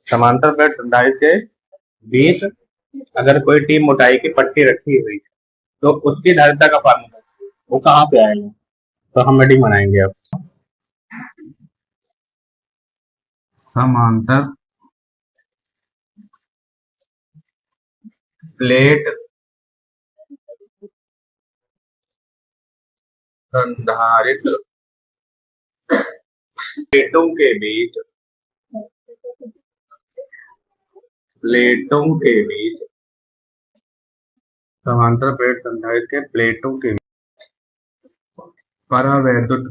समांतर प्लेट संधारित्र के बीच अगर कोई टी मोटाई की पट्टी रखी हुई है तो उसकी धारिता का फार्मूला वो कहाँ पे आएगा? तो हम हेडिंग बनाएंगे अब समांतर प्लेट संधारित्र प्लेटों के बीच समांतर प्लेट संधारित्र के प्लेटों के परावैद्युत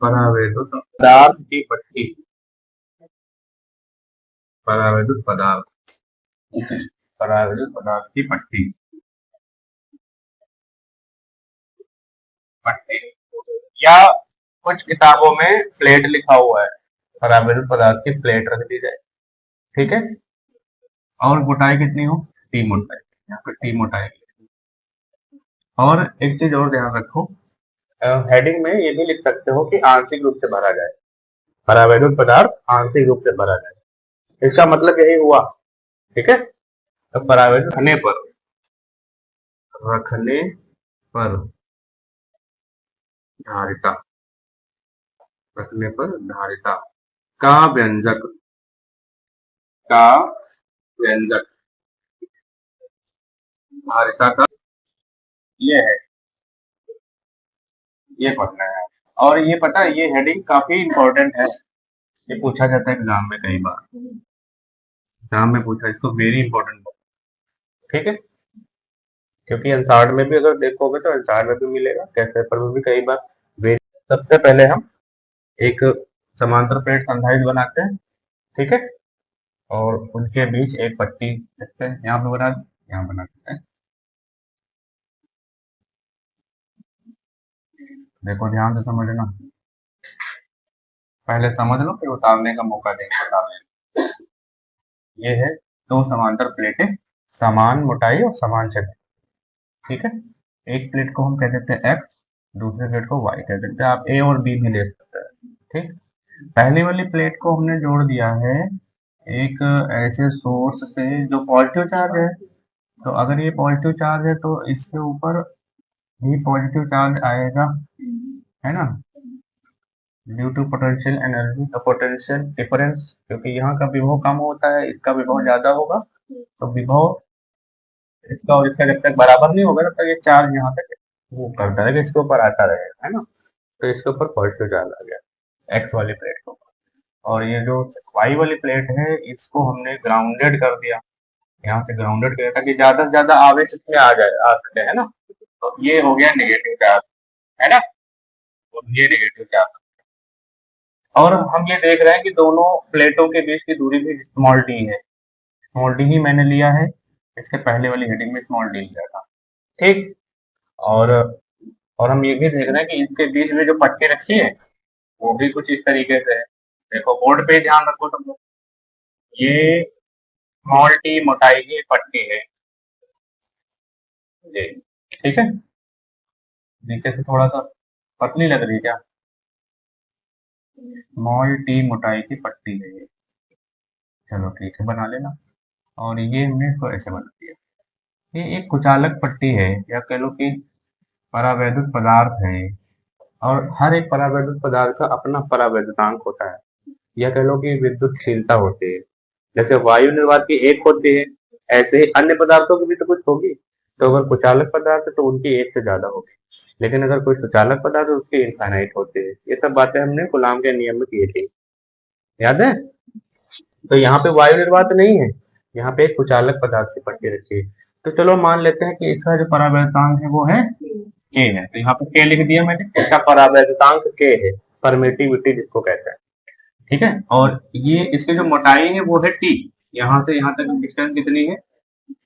पदार्थ की पट्टी परावैद्युत पदार्थ की पट्टी या कुछ किताबों में प्लेट लिखा हुआ है, परावैद्युत पदार्थ की प्लेट रख दी जाए। ठीक है, और मोटाई कितनी हो? टी मोटाई, यहाँ पे टी मोटाई। और एक चीज और ध्यान रखो, हेडिंग में ये भी लिख सकते हो कि आंशिक रूप से भरा जाए, परावैद्युत पदार्थ आंशिक रूप से भरा जाए। इसका मतलब यही हुआ। ठीक है, तो परावैद्युत रखने पर धारिता का व्यंजक धारिता का ये है, ये पढ़ना है। और ये पता है, ये हेडिंग काफी इंपॉर्टेंट है, ये पूछा जाता है एग्जाम में, कई बार एग्जाम में पूछा, इसको वेरी इंपॉर्टेंट। ठीक है, क्योंकि आंसर में भी अगर देखोगे तो आंसर में भी मिलेगा, टेस्ट पेपर में भी कई बार। सबसे पहले हम एक समांतर प्लेट संधारित्र बनाते हैं। ठीक है, और उनके बीच एक पट्टी रखते हैं, यहाँ पे यहाँ बना देते हैं। देखो ध्यान से समझना, पहले समझ लो फिर उतारने का मौका देंगे। ये है दो समांतर प्लेटें, समान मोटाई और समान क्षेत्र। ठीक है, एक प्लेट को हम कह देते हैं एक्स, दूसरे प्लेट को वाई कह देते हैं। आप ए और बी भी ले सकते हैं। ठीक, पहली वाली प्लेट को हमने जोड़ दिया है एक ऐसे सोर्स से जो पॉजिटिव चार्ज है। तो अगर ये पॉजिटिव चार्ज है तो इसके ऊपर भी पॉजिटिव चार्ज आएगा, है ना, ड्यू टू पोटेंशियल एनर्जी का पोटेंशियल डिफरेंस, क्योंकि यहाँ का विभव कम होता है, इसका विभव ज्यादा होगा, तो विभव इसका और इसका जब तक बराबर नहीं होगा तब तक ये चार्ज यहाँ तक मूव करता रहेगा, इसके ऊपर आता रहेगा, है ना। तो इसके ऊपर पॉजिटिव चार्ज आ गया एक्स वाली प्लेट के ऊपर, और ये जो वाई वाली प्लेट है इसको हमने ग्राउंडेड कर दिया, यहाँ से ग्राउंडेड किया ताकि ज्यादा से ज्यादा आवेश इसमें आ सके, है ना। तो ये हो गया नेगेटिव चार्ज, है ना, तो ये नेगेटिव चार्ज। और हम ये देख रहे हैं कि दोनों प्लेटों के बीच की दूरी भी स्मॉल डी है, स्मॉल डी ही मैंने लिया है, इसके पहले वाली हेडिंग में स्मॉल डी लिया था। ठीक, और हम ये भी देख रहे हैं कि इसके बीच में जो पट्टी रखी है वो भी कुछ इस तरीके से है। देखो बोर्ड पे ध्यान रखो सब लोग, ये स्मॉल टी मोटाई की पट्टी है ये। ठीक है, नीचे से थोड़ा सा पतली लग रही है क्या? स्मॉल टी मोटाई की पट्टी है ये, चलो ठीक है बना लेना। और ये हमने इसको ऐसे बना दिया, ये एक कुचालक पट्टी है, या कह लो कि परावैद्युत पदार्थ है, और हर एक परावैद्युत पदार्थ का अपना परावैद्युतांक होता है, या कह लो कि विद्युतशीलता होती है। जैसे वायु निर्वात की एक होती है, ऐसे ही अन्य पदार्थों की भी तो कुछ होगी। तो अगर कुचालक पदार्थ है तो उनकी एक से ज्यादा होगी, लेकिन अगर कोई सुचालक पदार्थ है तो उसकी इनफाइनाइट होती है। ये सब बातें हमने कूलाम के नियम में की थी, याद है। तो यहाँ पे वायु निर्वात नहीं है, यहाँ पे एक कुचालक पदार्थ की पट्टी रखी है। तो चलो मान लेते हैं कि इसका जो परावैद्युतांक है वो है के है, तो यहाँ पे के लिख दिया मैंने, इसका परावैद्युतांक के है, परमिटिविटी जिसको कहते हैं। ठीक है, और ये इसकी जो मोटाई है वो है टी, यहाँ से यहाँ तक डिस्टेंस कितनी है?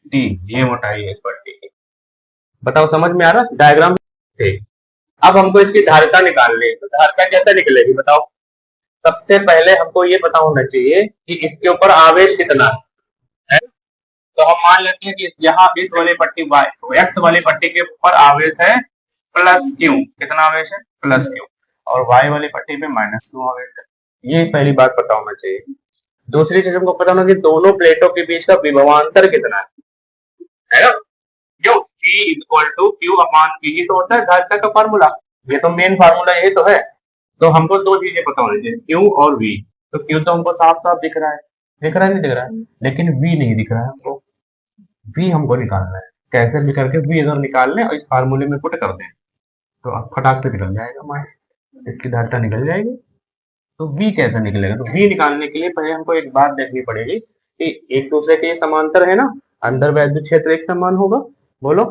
टी, ये मोटाई है इस पट्टी की। बताओ समझ में आ रहा डायग्राम? ठीक, अब हमको इसकी धारिता निकालनी है, तो धारिता कैसे निकलेगी बताओ? सबसे पहले हमको ये पता होना चाहिए कि इसके ऊपर आवेश कितना है। तो हम मान लेते हैं कि यहाँ इस वाली पट्टी एक्स वाली पट्टी के ऊपर आवेश है प्लस क्यू, कितना आवेश है? प्लस क्यू, और वाई वाली पट्टी पे माइनस क्यू आवेश है। ये पहली बात पता होना चाहिए। दूसरी चीज हमको पता होना कि दोनों प्लेटों के बीच का विभवांतर कितना है ना। क्यों, C equal to Q upon P ही तो होता है धारिता का फार्मूला। ये तो मेन फार्मूला यही तो है। तो हमको दो चीजें पता होनी चाहिए, क्यू और वी। तो क्यू तो हमको साफ साफ दिख रहा है, दिख रहा है नहीं दिख रहा है, लेकिन वी नहीं दिख रहा है हमको। वी हमको निकालना है, कैसे भी करके वी अगर निकाल लें और इस फार्मूले में पुट कर दें तो अब फटाक से निकल जाएगा हमारे, इसकी धारिता निकल जाएगी। तो वी कैसे निकलेगा, तो वी निकालने के लिए पहले हमको एक बात देखनी पड़ेगी कि एक दूसरे के समांतर है ना, अंदर वैद्युत क्षेत्र एक समान होगा। बोलो,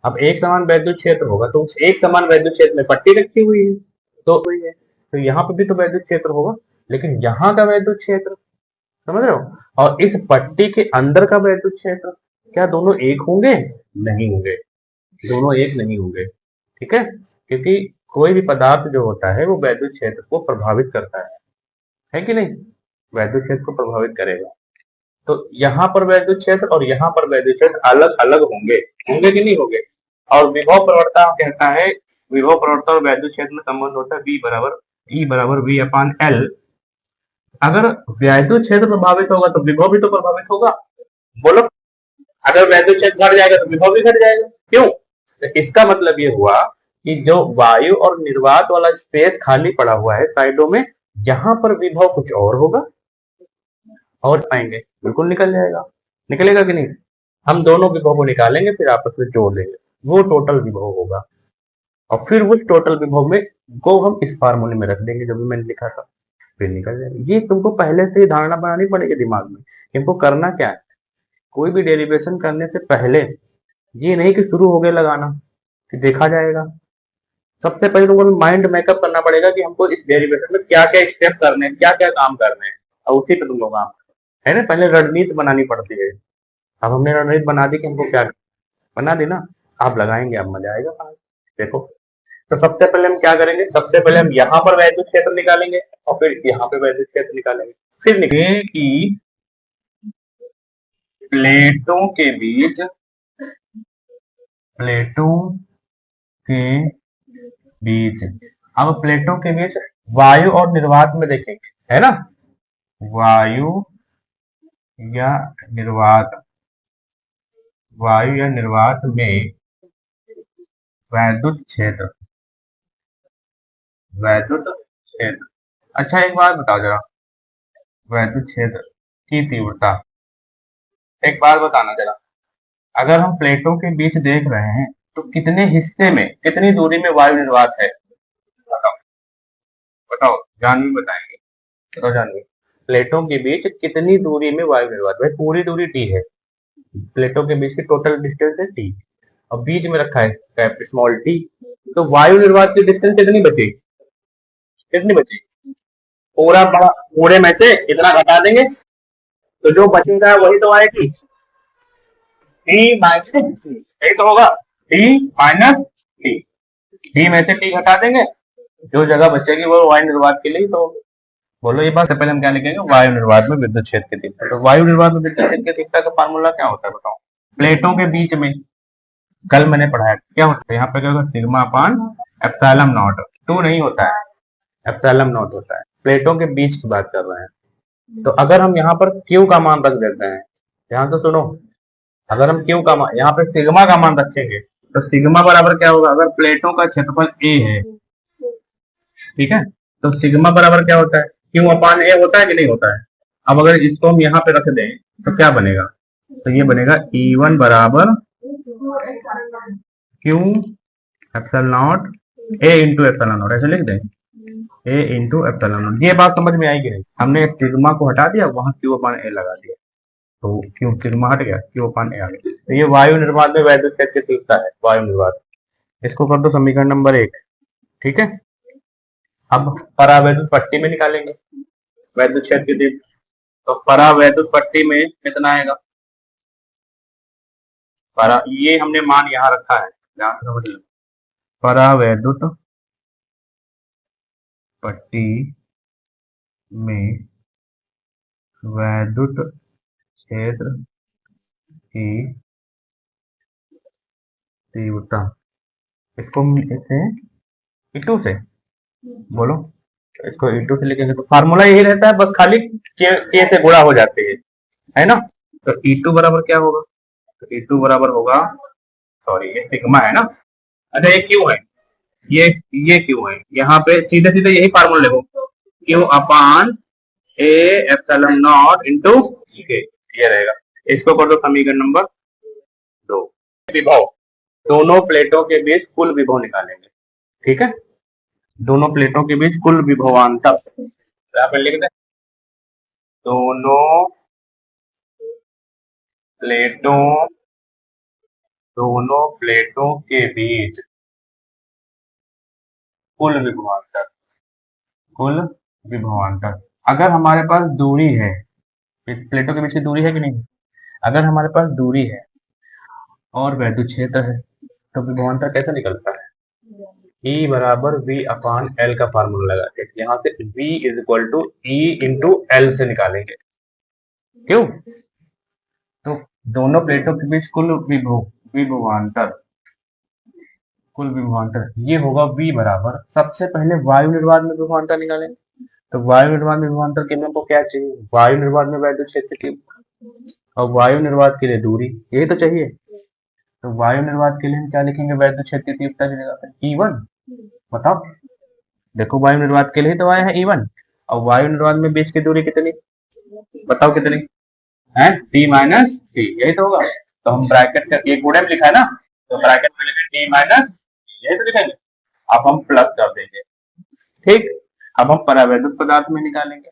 अब एक समान वैद्युत क्षेत्र होगा तो उस एक समान वैद्युत क्षेत्र में पट्टी रखी हुई है, तो यहाँ पे भी तो वैद्युत क्षेत्र होगा, लेकिन यहाँ का वैद्युत क्षेत्र, समझ रहे हो, और इस पट्टी के अंदर का वैद्युत क्षेत्र, क्या दोनों एक होंगे? नहीं होंगे, दोनों एक नहीं होंगे। ठीक है, क्योंकि कोई भी पदार्थ जो होता है वो वैद्युत क्षेत्र को प्रभावित करता है कि नहीं? वैद्युत क्षेत्र को प्रभावित करेगा। तो यहाँ पर वैद्युत क्षेत्र और यहाँ पर वैद्युत क्षेत्र अलग अलग होंगे, होंगे कि नहीं होंगे? और विभव प्रवणता कहता है, विभव प्रवणता और वैद्युत क्षेत्र में संबंध होता है E बराबर V अपान L। अगर वैद्युत क्षेत्र प्रभावित होगा तो विभव भी तो प्रभावित होगा। बोलो, अगर वैद्युत क्षेत्र घट जाएगा तो विभव भी घट जाएगा। क्यों? तो इसका मतलब ये हुआ कि जो वायु और निर्वात वाला स्पेस खाली पड़ा हुआ है साइडों में, यहाँ पर विभव कुछ और होगा और पाएंगे, बिल्कुल निकल जाएगा। निकलेगा कि नहीं? हम दोनों विभव को निकालेंगे, फिर आपस में जोड़ देंगे, वो टोटल विभव होगा। और फिर उस टोटल विभव में को हम इस फार्मूले में रख देंगे जो भी मैंने लिखा था, फिर निकल जाएगा। ये तुमको पहले से ही धारणा बनानी पड़ेगी दिमाग में। इनको करना क्या है, कोई भी डेरिवेशन करने से पहले ये नहीं कि शुरू हो गए लगाना कि देखा जाएगा। सबसे पहले तुमको माइंड मेकअप करना पड़ेगा कि हमको इस डेरिवेशन में क्या क्या स्टेप करने हैं, क्या क्या काम करने हैं, और उसी पे तुम लोग काम है ना। पहले रणनीति बनानी पड़ती है। अब हमने रणनीति बना दी कि हमको क्या बना दी ना, आप लगाएंगे, अब मजा आएगा। देखो, तो सबसे पहले हम क्या करेंगे, सबसे पहले हम यहाँ पर वैद्युत क्षेत्र निकालेंगे और फिर यहाँ पे वैद्युत क्षेत्र निकालेंगे। फिर निकालेंगे कि प्लेटों के बीच, प्लेटों के बीच, अब प्लेटों के बीच वायु और निर्वात में देखेंगे, है ना। वायु या निर्वात, वायु या निर्वात में वैद्युत क्षेत्र, वैद्युत क्षेत्र। अच्छा एक बात बताओ जरा, वैद्युत क्षेत्र की तीव्रता, एक बात बताना जरा, अगर हम प्लेटों के बीच देख रहे हैं तो कितने हिस्से में, कितनी दूरी में वायु निर्वात है? बताओ, बताओ, जानवी बताएंगे, बताओ जानवी। प्लेटों के बीच कितनी दूरी में वायु निर्वात? भाई पूरी दूरी टी है, प्लेटों के बीच की टोटल डिस्टेंस है टी, और बीच में रखा है कैप स्मॉल टी। तो वायु निर्वात की डिस्टेंस कितनी बची, कितनी बची? पूरा बड़ा, पूरे में से इतना घटा देंगे तो जो बचेगा वही तो आएगी, टी माइनस टी, यही तो होगा, टी माइनस टी। टी में से टी घटा देंगे, जो जगह बचेगी वो वायु निर्वात के लिए तो होगी। बोलो, ये बात से पहले हम क्या लिखेंगे, वायु निर्वात में विद्युत क्षेत्र की तीव्रता। तो वायु निर्वात में विद्युत क्षेत्र की तीव्रता का फार्मूला क्या होता है बताओ? प्लेटों के बीच में कल मैंने पढ़ाया क्या होता है, यहाँ पे क्या होगा, सिग्मा अपान एप्सिलॉन नॉट। टू नहीं होता है, एप्सिलॉन नॉट होता है। प्लेटों के बीच की बात कर रहे हैं। तो अगर हम यहाँ पर क्यू का मान रख देते हैं, ध्यान तो सुनो, अगर हम क्यू का मान, यहाँ पे सिग्मा का मान रखेंगे तो सिग्मा बराबर क्या होगा, अगर प्लेटों का क्षेत्रफल ए है, ठीक है, तो सिग्मा बराबर क्या होता है, क्यू अपान ए होता है कि नहीं होता है। अब अगर इसको हम यहाँ पे रख दें तो क्या बनेगा, तो ये बनेगा E1 बराबर Q epsilon not a into epsilon not, ऐसे लिख दें, ए इंटू एप्सिलॉन नॉट। ये बात समझ में आई कि नहीं? हमने सिग्मा को हटा दिया, वहां क्यू अपान ए लगा दिया, तो क्यू सिग्मा हट गया, क्यू अपान ए आ गया। तो ये वायु निर्वात में वैद्युत क्षेत्र की तीव्रता है, वायु निर्वात। इसको कर दो समीकरण नंबर 1, ठीक है। अब परावैद्युत पट्टी में निकालेंगे वैद्युत क्षेत्र की तीव्रता। तो परावैद्युत पट्टी में कितना आएगा, परा, ये हमने मान यहाँ रखा है, ध्यान से समझ लो। परावैद्युत पट्टी में वैद्युत क्षेत्र की तीव्रता, इसको हम लिखते हैं E2 से। बोलो, तो इसको इंटू से लिखेंगे तो फार्मूला यही रहता है, बस खाली के से गुणा हो जाते हैं, है ना। तो E2 बराबर क्या होगा, तो E2 बराबर होगा, सॉरी ये सिग्मा है ना, अच्छा ये क्यों है, ये ये क्यों है, यहाँ पे सीधे सीधे यही फार्मूला लिखो, Q upon A epsilon not into के, ये रहेगा। इसको कर दो समीकरण नंबर 2। विभव, दोनों प्लेटों के बीच कुल विभव निकालेंगे, ठीक है, दोनों प्लेटों के बीच कुल विभवांतर, तो यहाँ पे लिख दे, दोनों प्लेटों दोनों प्लेटों के बीच कुल विभवांतर, कुल विभवांतर। अगर हमारे पास दूरी है, प्लेटों के बीच की दूरी है कि नहीं, अगर हमारे पास दूरी है और वैद्युत क्षेत्र है तो विभवांतर कैसे निकलता है, E बराबर V अपान L का फार्मूला लगा के, यहाँ से V is equal to E into L से निकालेंगे, क्यों, तो दोनों प्लेटों के बीच विभवांतर ये होगा V बराबर, सबसे पहले वायु निर्वात में विभवांतर निकालेंगे, तो वायु निर्वात में विभवांतर के लिए हमको क्या चाहिए, वायु निर्वात में वैद्युत क्षेत्र की और वायु निर्वात के लिए दूरी, यही तो चाहिए। तो वायु निर्वात के लिए हम क्या लिखेंगे, वैद्युत क्षेत्र की तीव्रता की जगह पे E1, बताओ, देखो वायु निर्वात के लिए तो आया है E1, और वायु निर्वात में बीच की दूरी कितनी, बताओ कितनी है, T माइनस T, यही तो होगा। तो हम ब्रैकेट का एक गुणे में लिखा है ना, तो ब्रैकेट में लिखे T माइनस, यही तो लिखेंगे, अब हम प्लस कर देंगे, ठीक। अब हम परावैद्युत पदार्थ में निकालेंगे,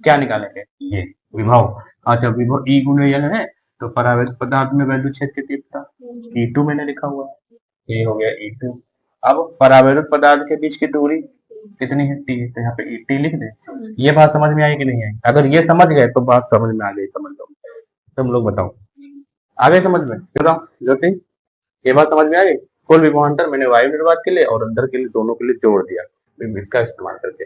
क्या निकालेंगे, ये विभव, अच्छा विभव E गुणे L है, तो परावैद्युत पदार्थ में वैद्युत क्षेत्र की तीव्रता E2 मैंने लिखा हुआ है, ये हो गया E2। अब परावैद्युत पदार्थ के बीच की दूरी कितनी है, T, तो यहाँ पे T लिख दे। ये बात समझ में आई कि नहीं आई, अगर ये समझ गए तो बात समझ में आ गई, समझ लो, तुम लोग बताओ आ गए समझ में, चलो ज्योति ये बात समझ में आ गई, कुल विभवांतर मैंने वायु निर्वात के लिए और अंदर के लिए दोनों के लिए जोड़ दिया इसका इस्तेमाल करके।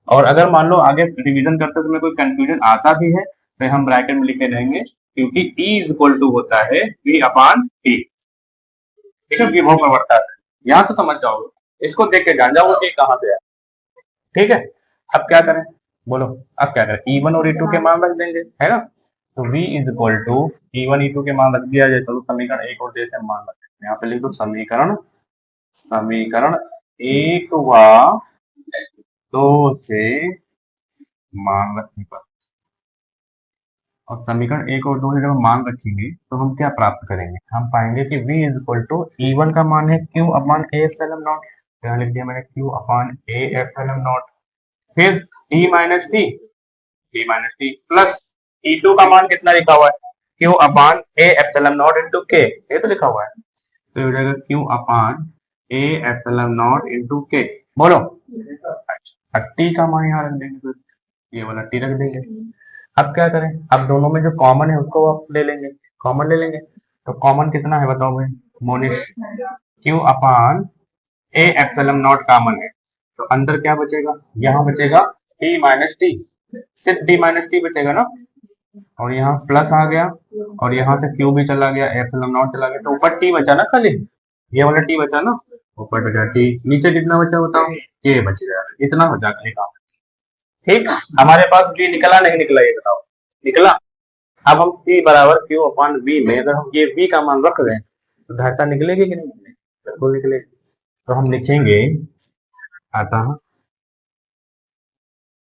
और अगर मान लो आगे रिवीजन करते समय कोई कंफ्यूजन आता भी है तो हम ब्रैकेट में लिखे रहेंगे, क्योंकि E इज इक्वल टू होता है V अपान T, ठीक है, विभव का वर्ताकार, यहाँ तो समझ जाओगे, इसको देख के जान जाओगे कि कहाँ पे है, ठीक है। अब क्या करें, बोलो अब क्या करें, E1 और E2 के मान रख देंगे, है ना, तो V is equal to E1 E2 के मान रख दिया जाए, चलो समीकरण एक और जैसे मान रख देते हैं, यहाँ पे लिख दो समीकरण समीकरण एक व दो से मान रखने पर, और समीकरण एक और दो से जब मान रखेंगे तो हम क्या प्राप्त करेंगे, हम पाएंगे कि V is equal to E1 का मान है Q upon A epsilon not, यहाँ लिख दिया मैंने Q upon A epsilon not, फिर T minus T plus E2 का मान कितना लिखा हुआ है, Q upon A epsilon not into K, ये तो लिखा हुआ है, तो ये हो जाएगा Q upon A epsilon not into K, बोलो, अच्छा T का मान यहाँ रख देंगे, फिर ये वाला T रख देंगे। अब क्या करें, अब दोनों में जो कॉमन है उसको आप ले लेंगे, कॉमन ले लेंगे, तो कॉमन कितना है बताओ भाई Monish, Q upon A epsilon not common है, तो अंदर क्या बचेगा, यहाँ बचेगा T माइनस टी, सिर्फ T माइनस टी बचेगा ना, और यहाँ प्लस आ गया और यहाँ से Q भी चला गया, एप्सिलॉन नॉट चला गया, तो ऊपर T बचा ना खाली, ये वाला T बचा ना, ऊपर बचा T, नीचे कितना बचा बताओ, ये बच गया, इतना हो जाएगा, ठीक। हमारे पास V निकला नहीं निकला ये बताओ, निकला। अब हम T बराबर Q अपान V में अगर हम ये V का मान रख दें तो धारिता निकलेगी कि नहीं निकलेगी, बिल्कुल निकलेगी। तो हम लिखेंगे अतः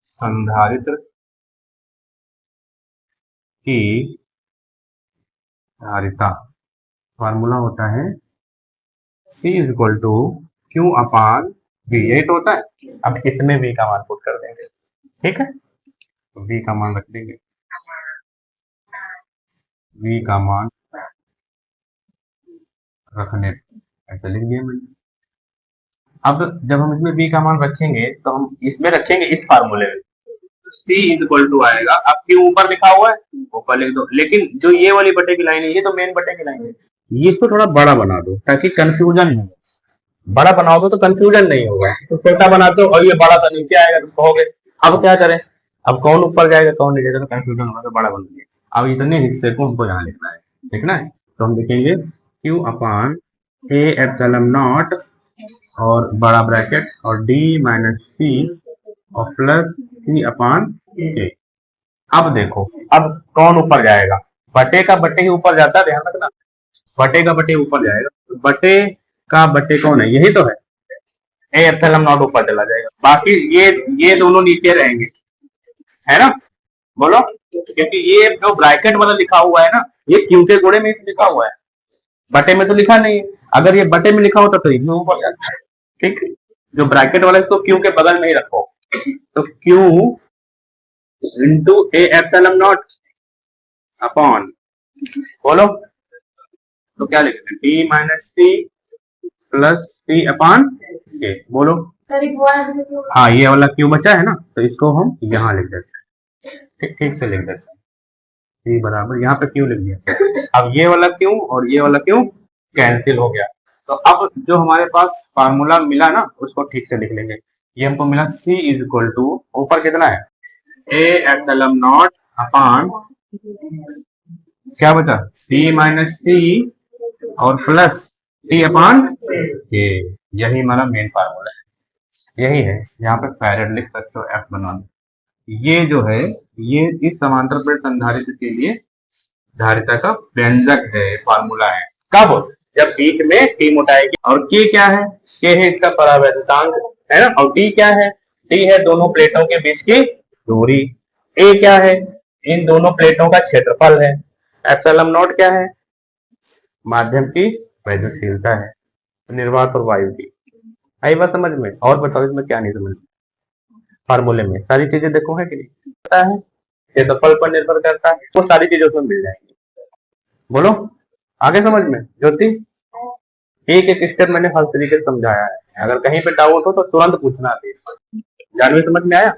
संधारित्र की धारिता, फार्मूला होता है C is equal to Q upon V, यही तो होता है। अब इसमें V का मान पुट कर देंगे, ठीक है, तो V का मान रख देंगे, V का मान रखने ऐसे लिख दिया मैंने। अब जब हम इसमें V का मान रखेंगे तो हम इसमें रखेंगे इस फार्मूले में, C इज इक्वल टू आएगा, अब Q ऊपर लिखा हुआ है ऊपर लिख दो, लेकिन जो ये वाली बटे की लाइन है ये तो मेन बटे की लाइन है, ये इसको थोड़ा बड़ा बना दो ताकि कंफ्यूजन नहीं हो, बड़ा बनाओगे तो कंफ्यूजन नहीं होगा, तो छोटा बनाते हो और ये बड़ा सा नीचे आएगा तो कहोगे अब क्या करें, अब कौन ऊपर जाएगा कौन नीचे जाएगा, तो कंफ्यूजन होगा, तो बड़ा बन गया। अब इतने हिस्से को हमको यहाँ लिखना है, तो हम लिखेंगे Q upon A epsilon not और बड़ा ब्रैकेट और D माइनस C और प्लस सी अपान के। अब देखो, अब कौन ऊपर जाएगा? बटे का बटे ही ऊपर जाता है, ध्यान रखना, बटे का बटे ऊपर जाएगा। तो बटे का बटे कौन है? यही तो है, ए एप्सिलॉन नॉट ऊपर चला जाएगा, बाकी ये दोनों नीचे रहेंगे, है ना? बोलो, क्योंकि ये जो ब्रैकेट वाला लिखा हुआ है ना, ये क्यू के गोड़े में लिखा हुआ है, बटे में तो लिखा नहीं है। अगर ये बटे में लिखा होता तो इसमें ऊपर जाता है, ठीक। जो ब्रैकेट वाला इसको क्यू के बगल में ही रखो, तो Q into A epsilon not upon, बोलो तो क्या लिखेंगे? T minus T plus T upon के, बोलो। हाँ, ये वाला क्यू बचा है ना, तो इसको हम यहाँ लिख देते हैं, ठीक ठीक से लिख देते हैं, सी बराबर, यहाँ पे क्यू लिख दिया। अब ये वाला क्यू और ये वाला क्यू कैंसिल हो गया। तो अब जो हमारे पास फार्मूला मिला ना, उसको ठीक से लिख लेंगे। ये हमको मिला C इज इक्वल टू, ऊपर कितना है? ए एप्सिलॉन नॉट अपॉन, क्या बचा? C माइनस टी और प्लस टी अपॉन के। यही हमारा मेन फार्मूला है, यही है। यहाँ पे फैरेड लिख सकते हो, F बना दो। ये जो है, ये इस समांतर प्लेट संधारित्र के लिए धारिता का व्यंजक है, फार्मूला है। कब? जब बीच में टी मोटाई की, और के क्या है? के है इसका परावैद्युतांक, है ना? और टी क्या है? टी है दोनों प्लेटों के बीच की दूरी। ए क्या है? इन दोनों प्लेटों का क्षेत्रफल है। एप्सिलॉन नॉट क्या है? माध्यम की वैद्युतशीलता है, निर्वात और वायु की। आई बात समझ में? और बताओ इसमें क्या नहीं समझ में? फार्मूले में सारी चीजें देखो, है कि नहीं? पता है, क्षेत्रफल पर निर्भर करता है, वो सारी चीजें उसमें मिल जाएंगी। बोलो, आगे समझ में? ज्योति, एक एक स्टेप मैंने हर तरीके से समझाया है, अगर कहीं पे डाउट हो तो तुरंत पूछना। जानवी, समझ में आया?